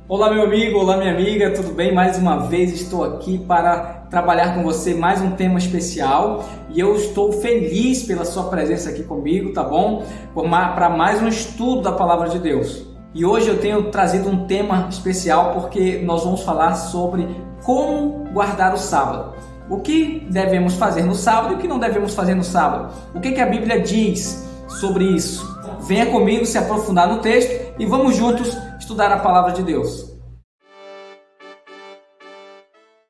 Olá meu amigo, olá minha amiga, tudo bem? Mais uma vez estou aqui para trabalhar com você mais um tema especial e eu estou feliz pela sua presença aqui comigo, tá bom? Para mais um estudo da Palavra de Deus. E hoje eu tenho trazido um tema especial porque nós vamos falar sobre como guardar o sábado. O que devemos fazer no sábado e o que não devemos fazer no sábado. O que a Bíblia diz sobre isso? Venha comigo se aprofundar no texto e vamos juntos estudar a Palavra de Deus.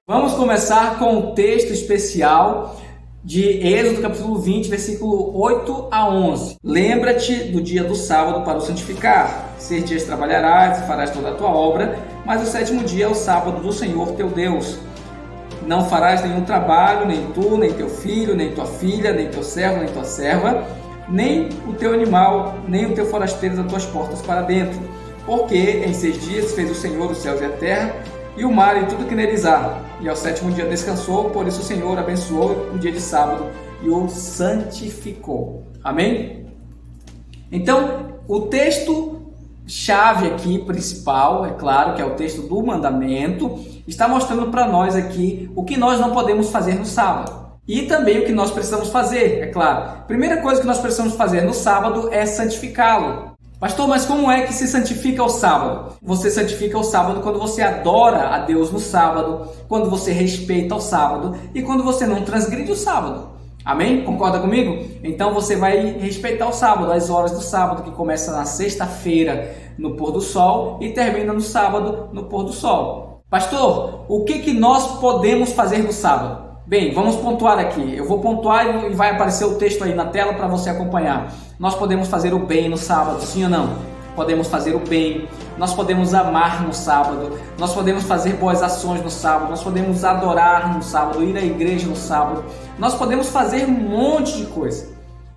Vamos começar com o texto especial de Êxodo capítulo 20, versículo 8 a 11. Lembra-te do dia do sábado para o santificar. 6 dias trabalharás e farás toda a tua obra, mas o sétimo dia é o sábado do Senhor teu Deus. Não farás nenhum trabalho, nem tu, nem teu filho, nem tua filha, nem teu servo, nem tua serva, nem o teu animal, nem o teu forasteiro das tuas portas para dentro. Porque em 6 dias fez o Senhor os céus e a terra, e o mar e tudo que neles há. E ao sétimo dia descansou, por isso o Senhor abençoou o dia de sábado e o santificou. Amém? Então, o texto-chave aqui, principal, é claro, que é o texto do mandamento, está mostrando para nós aqui o que nós não podemos fazer no sábado. E também o que nós precisamos fazer, é claro. Primeira coisa que nós precisamos fazer no sábado é santificá-lo. Pastor, mas como é que se santifica o sábado? Você santifica o sábado quando você adora a Deus no sábado, quando você respeita o sábado e quando você não transgride o sábado. Amém? Concorda comigo? Então você vai respeitar o sábado, as horas do sábado, que começa na sexta-feira no pôr do sol e termina no sábado no pôr do sol. Pastor, o que nós podemos fazer no sábado? Bem, vamos pontuar aqui. Eu vou pontuar e vai aparecer o texto aí na tela para você acompanhar. Nós podemos fazer o bem no sábado, sim ou não? Podemos fazer o bem, nós podemos amar no sábado, nós podemos fazer boas ações no sábado, nós podemos adorar no sábado, ir à igreja no sábado, nós podemos fazer um monte de coisa.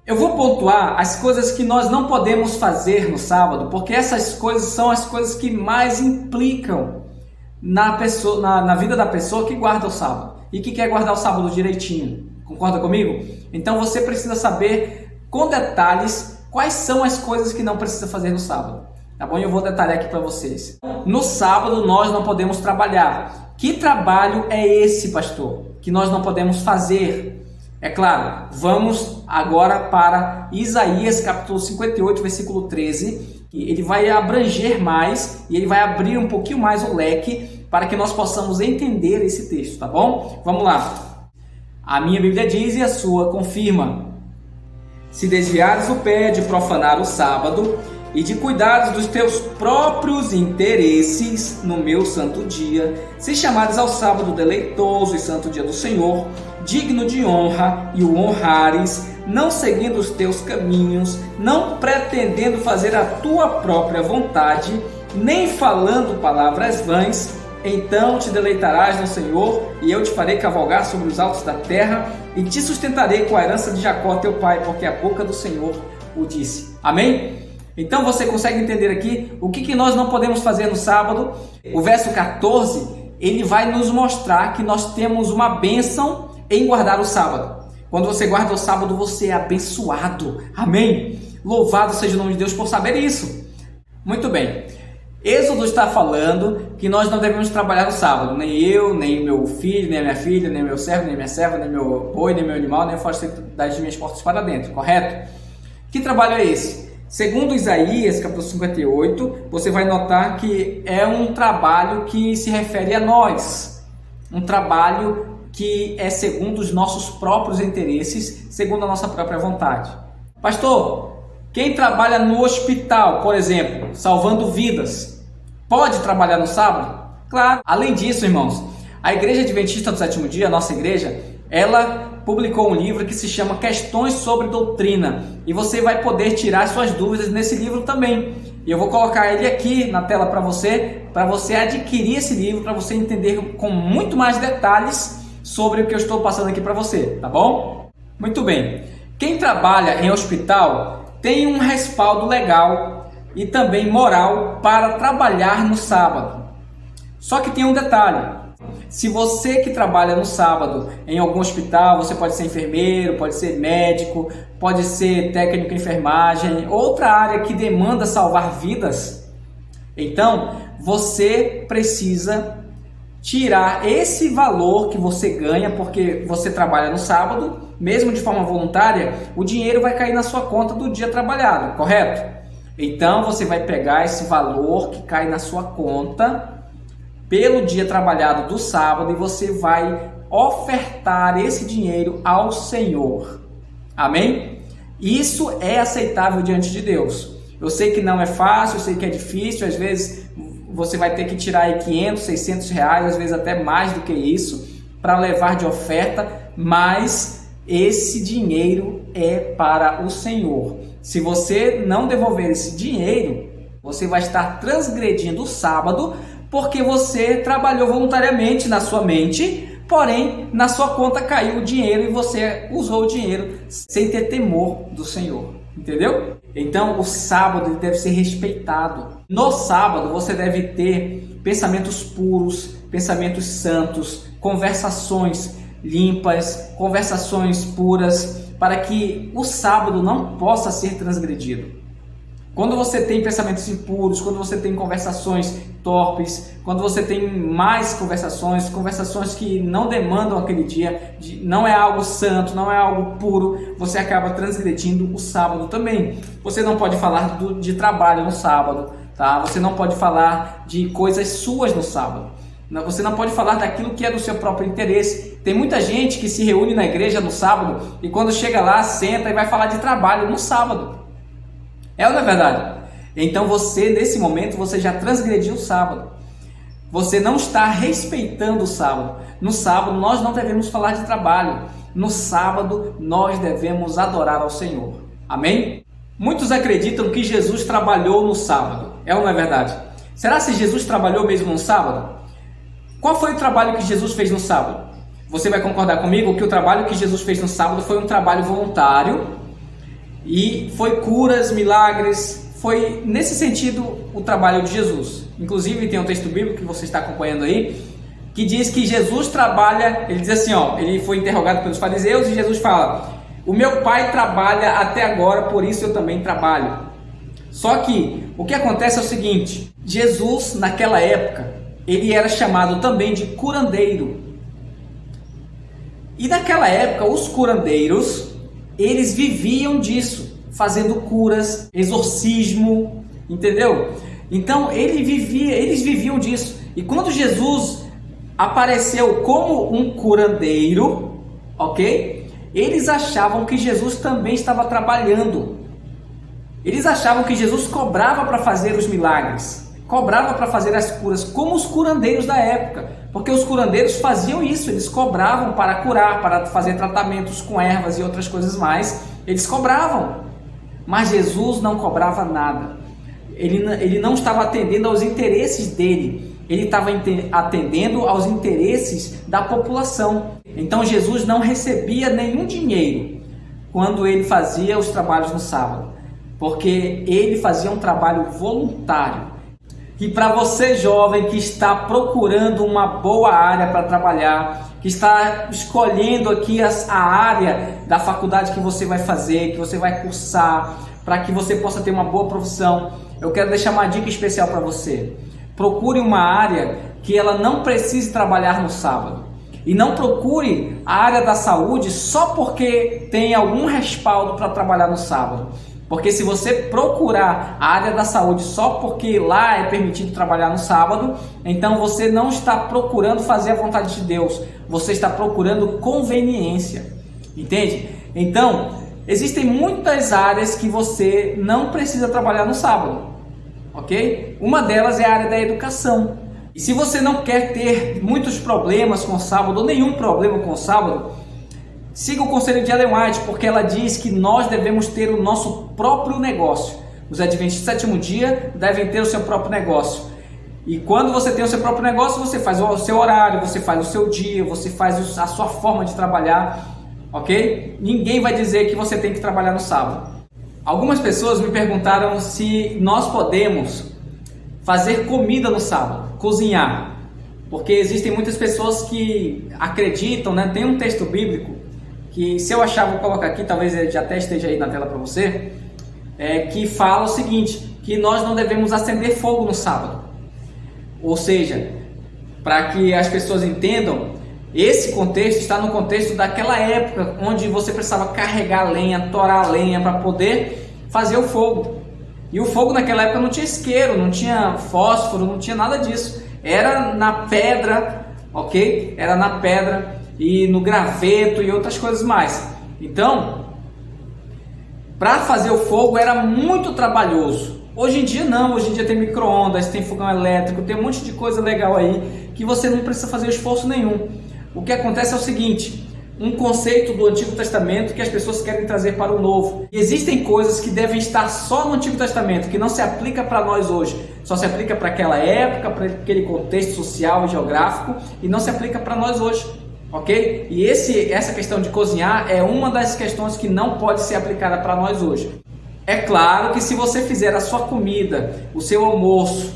Eu vou pontuar as coisas que nós não podemos fazer no sábado, porque essas coisas são as coisas que mais implicam na vida da pessoa que guarda o sábado e que quer guardar o sábado direitinho. Concorda comigo? Então você precisa saber com detalhes quais são as coisas que não precisa fazer no sábado. Tá bom? Eu vou detalhar aqui para vocês. No sábado nós não podemos trabalhar. Que trabalho é esse, pastor, que nós não podemos fazer? É claro, vamos agora para Isaías capítulo 58, versículo 13. Ele vai abranger mais e ele vai abrir um pouquinho mais o leque para que nós possamos entender esse texto, tá bom? Vamos lá. A minha Bíblia diz e a sua confirma: se desviares o pé de profanar o sábado e de cuidares dos teus próprios interesses no meu santo dia, se chamares ao sábado deleitoso e santo dia do Senhor, digno de honra, e o honrares, não seguindo os teus caminhos, não pretendendo fazer a tua própria vontade, nem falando palavras vãs, então te deleitarás no Senhor, e eu te farei cavalgar sobre os altos da terra, e te sustentarei com a herança de Jacó teu pai, porque a boca do Senhor o disse. Amém? Então você consegue entender aqui o que nós não podemos fazer no sábado? O verso 14, ele vai nos mostrar que nós temos uma bênção em guardar o sábado. Quando você guarda o sábado, você é abençoado. Amém? Louvado seja o nome de Deus por saber isso. Muito bem. Êxodo está falando que nós não devemos trabalhar no sábado. Nem eu, nem meu filho, nem minha filha, nem meu servo, nem minha serva, nem meu boi, nem meu animal, nem o forasteiro das minhas portas para dentro. Correto? Que trabalho é esse? Segundo Isaías, capítulo 58, você vai notar que é um trabalho que se refere a nós. Um trabalho que é segundo os nossos próprios interesses, segundo a nossa própria vontade. Pastor, quem trabalha no hospital, por exemplo, salvando vidas, pode trabalhar no sábado? Claro. Além disso, irmãos, a Igreja Adventista do Sétimo Dia, a nossa igreja, ela publicou um livro que se chama Questões sobre Doutrina, e você vai poder tirar suas dúvidas nesse livro também. E eu vou colocar ele aqui na tela para você adquirir esse livro, para você entender com muito mais detalhes sobre o que eu estou passando aqui para você, tá bom? Muito bem. Quem trabalha em hospital tem um respaldo legal e também moral para trabalhar no sábado. Só que tem um detalhe: se você que trabalha no sábado em algum hospital, você pode ser enfermeiro, pode ser médico, pode ser técnico em enfermagem, outra área que demanda salvar vidas, então você precisa tirar esse valor que você ganha porque você trabalha no sábado, mesmo de forma voluntária, o dinheiro vai cair na sua conta do dia trabalhado, correto? Então você vai pegar esse valor que cai na sua conta pelo dia trabalhado do sábado e você vai ofertar esse dinheiro ao Senhor. Amém? Isso é aceitável diante de Deus. Eu sei que não é fácil, eu sei que é difícil, às vezes você vai ter que tirar aí 500, 600 reais, às vezes até mais do que isso, para levar de oferta, mas esse dinheiro é para o Senhor. Se você não devolver esse dinheiro, você vai estar transgredindo o sábado, porque você trabalhou voluntariamente na sua mente, porém na sua conta caiu o dinheiro e você usou o dinheiro sem ter temor do Senhor. Entendeu? Então o sábado deve ser respeitado. No sábado você deve ter pensamentos puros, pensamentos santos, conversações limpas, conversações puras, para que o sábado não possa ser transgredido. Quando você tem pensamentos impuros, quando você tem conversações torpes, quando você tem mais conversações que não demandam aquele dia, não é algo santo, não é algo puro, você acaba transgredindo o sábado também. Você não pode falar de trabalho no sábado, tá? Você não pode falar de coisas suas no sábado. Você não pode falar daquilo que é do seu próprio interesse. Tem muita gente que se reúne na igreja no sábado e quando chega lá, senta e vai falar de trabalho no sábado. É ou não é verdade? Então você, nesse momento, você já transgrediu o sábado. Você não está respeitando o sábado. No sábado nós não devemos falar de trabalho. No sábado nós devemos adorar ao Senhor. Amém? Muitos acreditam que Jesus trabalhou no sábado. É ou não é verdade? Será que Jesus trabalhou mesmo no sábado? Qual foi o trabalho que Jesus fez no sábado? Você vai concordar comigo que o trabalho que Jesus fez no sábado foi um trabalho voluntário e foi curas, milagres, foi nesse sentido o trabalho de Jesus. Inclusive tem um texto bíblico que você está acompanhando aí, que diz que Jesus trabalha, ele diz assim, ele foi interrogado pelos fariseus e Jesus fala: o meu pai trabalha até agora, por isso eu também trabalho. Só que o que acontece é o seguinte, Jesus naquela época, ele era chamado também de curandeiro. E naquela época os curandeiros, eles viviam disso, fazendo curas, exorcismo, entendeu? Então eles viviam disso. E quando Jesus apareceu como um curandeiro, ok? Eles achavam que Jesus também estava trabalhando. Eles achavam que Jesus cobrava para fazer os milagres, cobrava para fazer as curas, como os curandeiros da época. Porque os curandeiros faziam isso, eles cobravam para curar, para fazer tratamentos com ervas e outras coisas mais, eles cobravam. Mas Jesus não cobrava nada, ele não estava atendendo aos interesses dele, ele estava atendendo aos interesses da população. Então Jesus não recebia nenhum dinheiro quando ele fazia os trabalhos no sábado, porque ele fazia um trabalho voluntário. E para você jovem que está procurando uma boa área para trabalhar, que está escolhendo aqui a área da faculdade que você vai fazer, que você vai cursar, para que você possa ter uma boa profissão, eu quero deixar uma dica especial para você. Procure uma área que ela não precise trabalhar no sábado. E não procure a área da saúde só porque tem algum respaldo para trabalhar no sábado. Porque se você procurar a área da saúde só porque lá é permitido trabalhar no sábado, então você não está procurando fazer a vontade de Deus, você está procurando conveniência, entende? Então, existem muitas áreas que você não precisa trabalhar no sábado, ok? Uma delas é a área da educação. E se você não quer ter muitos problemas com o sábado, ou nenhum problema com o sábado, siga o conselho de Ellen White, porque ela diz que nós devemos ter o nosso próprio negócio. Os adventistas do sétimo dia devem ter o seu próprio negócio. E quando você tem o seu próprio negócio, você faz o seu horário, você faz o seu dia, você faz a sua forma de trabalhar, ok? Ninguém vai dizer que você tem que trabalhar no sábado. Algumas pessoas me perguntaram se nós podemos fazer comida no sábado, cozinhar. Porque existem muitas pessoas que acreditam, né? Tem um texto bíblico que, se eu achar, vou colocar aqui, talvez ele já até esteja aí na tela para você, que fala o seguinte, que nós não devemos acender fogo no sábado. Ou seja, para que as pessoas entendam, esse contexto está no contexto daquela época onde você precisava carregar lenha, torar lenha para poder fazer o fogo. E o fogo naquela época não tinha isqueiro, não tinha fósforo, não tinha nada disso. Era na pedra, ok? Era na pedra e no graveto e outras coisas mais. Então, para fazer o fogo era muito trabalhoso. Hoje em dia não, hoje em dia tem micro-ondas, tem fogão elétrico, tem um monte de coisa legal aí que você não precisa fazer esforço nenhum. O que acontece é o seguinte, um conceito do Antigo Testamento que as pessoas querem trazer para o Novo. E existem coisas que devem estar só no Antigo Testamento, que não se aplica para nós hoje. Só se aplica para aquela época, para aquele contexto social e geográfico, e não se aplica para nós hoje. Ok? E essa questão de cozinhar é uma das questões que não pode ser aplicada para nós hoje. É claro que se você fizer a sua comida, o seu almoço,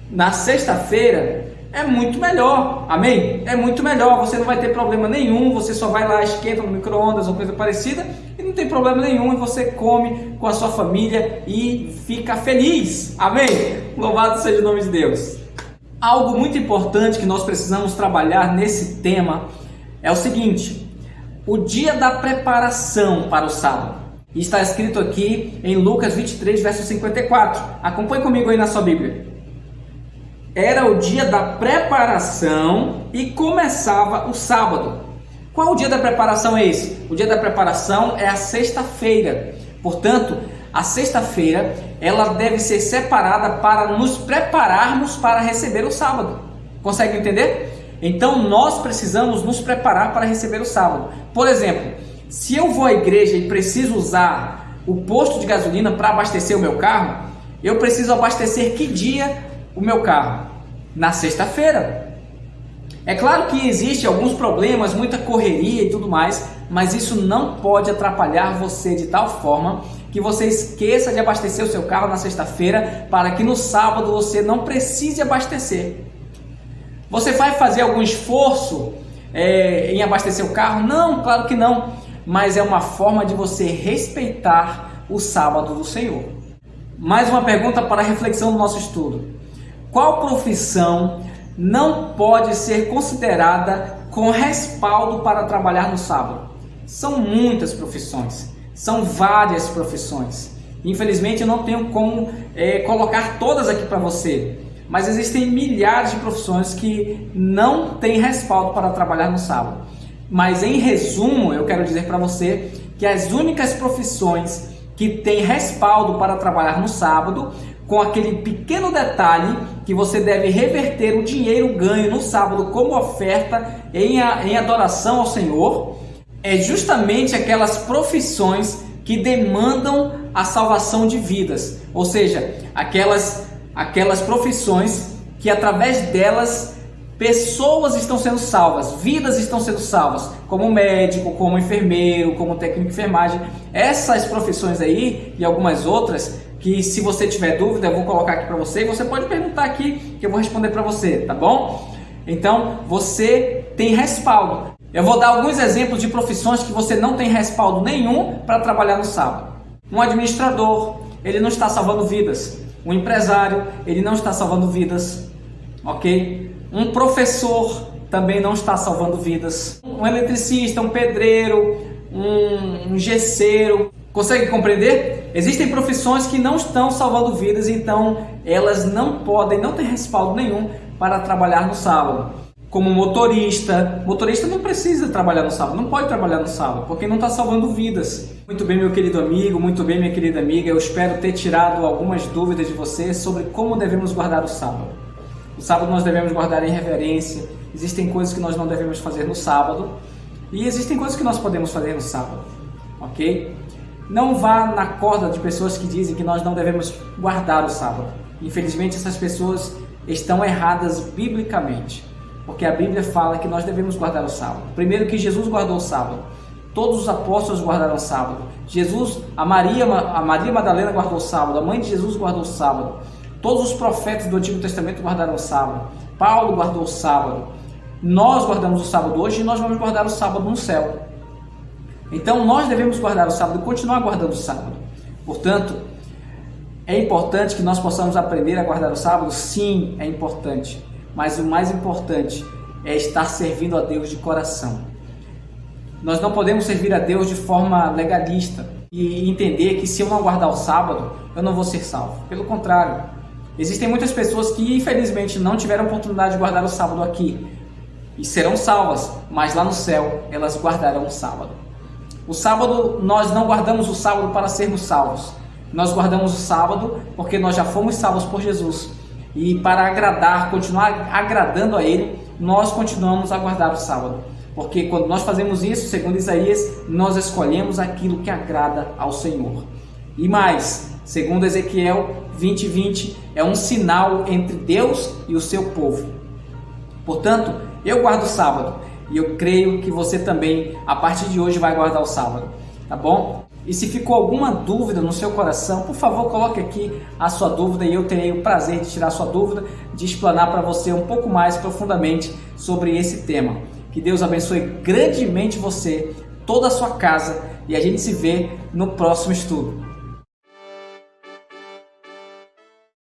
na sexta-feira, é muito melhor, amém? É muito melhor, você não vai ter problema nenhum, você só vai lá, esquenta no micro-ondas ou coisa parecida e não tem problema nenhum, e você come com a sua família e fica feliz, amém? Louvado seja o nome de Deus. Algo muito importante que nós precisamos trabalhar nesse tema é o seguinte, o dia da preparação para o sábado. Está escrito aqui em Lucas 23, verso 54. Acompanhe comigo aí na sua Bíblia. Era o dia da preparação e começava o sábado. Qual o dia da preparação é esse? O dia da preparação é a sexta-feira. Portanto, a sexta-feira ela deve ser separada para nos prepararmos para receber o sábado. Consegue entender? Então nós precisamos nos preparar para receber o sábado. Por exemplo, se eu vou à igreja e preciso usar o posto de gasolina para abastecer o meu carro, eu preciso abastecer que dia o meu carro? Na sexta-feira. É claro que existe alguns problemas, muita correria e tudo mais, mas isso não pode atrapalhar você de tal forma que você esqueça de abastecer o seu carro na sexta-feira para que no sábado você não precise abastecer. Você vai fazer algum esforço em abastecer o carro? Não, claro que não, mas é uma forma de você respeitar o sábado do Senhor. Mais uma pergunta para a reflexão do nosso estudo. Qual profissão não pode ser considerada com respaldo para trabalhar no sábado? São muitas profissões, são várias profissões. Infelizmente eu não tenho como colocar todas aqui para você, mas existem milhares de profissões que não têm respaldo para trabalhar no sábado. Mas em resumo, eu quero dizer para você que as únicas profissões que têm respaldo para trabalhar no sábado, com aquele pequeno detalhe que você deve reverter o dinheiro ganho no sábado como oferta em adoração ao Senhor, é justamente aquelas profissões que demandam a salvação de vidas, ou seja, aquelas profissões que através delas pessoas estão sendo salvas, vidas estão sendo salvas, como médico, como enfermeiro, como técnico de enfermagem. Essas profissões aí e algumas outras que, se você tiver dúvida, eu vou colocar aqui para você e você pode perguntar aqui que eu vou responder para você, tá bom? Então, você tem respaldo. Eu vou dar alguns exemplos de profissões que você não tem respaldo nenhum para trabalhar no sábado. Um administrador, ele não está salvando vidas. Um empresário, ele não está salvando vidas, ok? Um professor também não está salvando vidas. Um eletricista, um pedreiro, um gesseiro. Consegue compreender? Existem profissões que não estão salvando vidas, então elas não têm respaldo nenhum para trabalhar no sábado. Como motorista não precisa trabalhar no sábado, não pode trabalhar no sábado, porque não está salvando vidas. Muito bem, meu querido amigo, muito bem, minha querida amiga, eu espero ter tirado algumas dúvidas de você sobre como devemos guardar o sábado. O sábado nós devemos guardar em reverência, existem coisas que nós não devemos fazer no sábado e existem coisas que nós podemos fazer no sábado, ok? Não vá na corda de pessoas que dizem que nós não devemos guardar o sábado. Infelizmente, essas pessoas estão erradas biblicamente, porque a Bíblia fala que nós devemos guardar o sábado. Primeiro que Jesus guardou o sábado, todos os apóstolos guardaram o sábado. A Maria Madalena guardou o sábado, a mãe de Jesus guardou o sábado. Todos os profetas do Antigo Testamento guardaram o sábado. Paulo guardou o sábado. Nós guardamos o sábado hoje e nós vamos guardar o sábado no céu. Então nós devemos guardar o sábado e continuar guardando o sábado. Portanto, É importante que nós possamos aprender a guardar o sábado? Sim, é importante. Mas o mais importante é estar servindo a Deus de coração. Nós não podemos servir a Deus de forma legalista e entender que se eu não guardar o sábado, eu não vou ser salvo. Pelo contrário, existem muitas pessoas que infelizmente não tiveram oportunidade de guardar o sábado aqui e serão salvas, mas lá no céu elas guardarão o sábado. O sábado, nós não guardamos o sábado para sermos salvos. Nós guardamos o sábado porque nós já fomos salvos por Jesus. E para agradar, continuar agradando a Ele, nós continuamos a guardar o sábado. Porque quando nós fazemos isso, segundo Isaías, nós escolhemos aquilo que agrada ao Senhor. E mais, segundo Ezequiel 20:20, é um sinal entre Deus e o seu povo. Portanto, eu guardo o sábado e eu creio que você também, a partir de hoje, vai guardar o sábado, tá bom? E se ficou alguma dúvida no seu coração, por favor, coloque aqui a sua dúvida e eu terei o prazer de tirar a sua dúvida, de explanar para você um pouco mais profundamente sobre esse tema. Que Deus abençoe grandemente você, toda a sua casa, e a gente se vê no próximo estudo.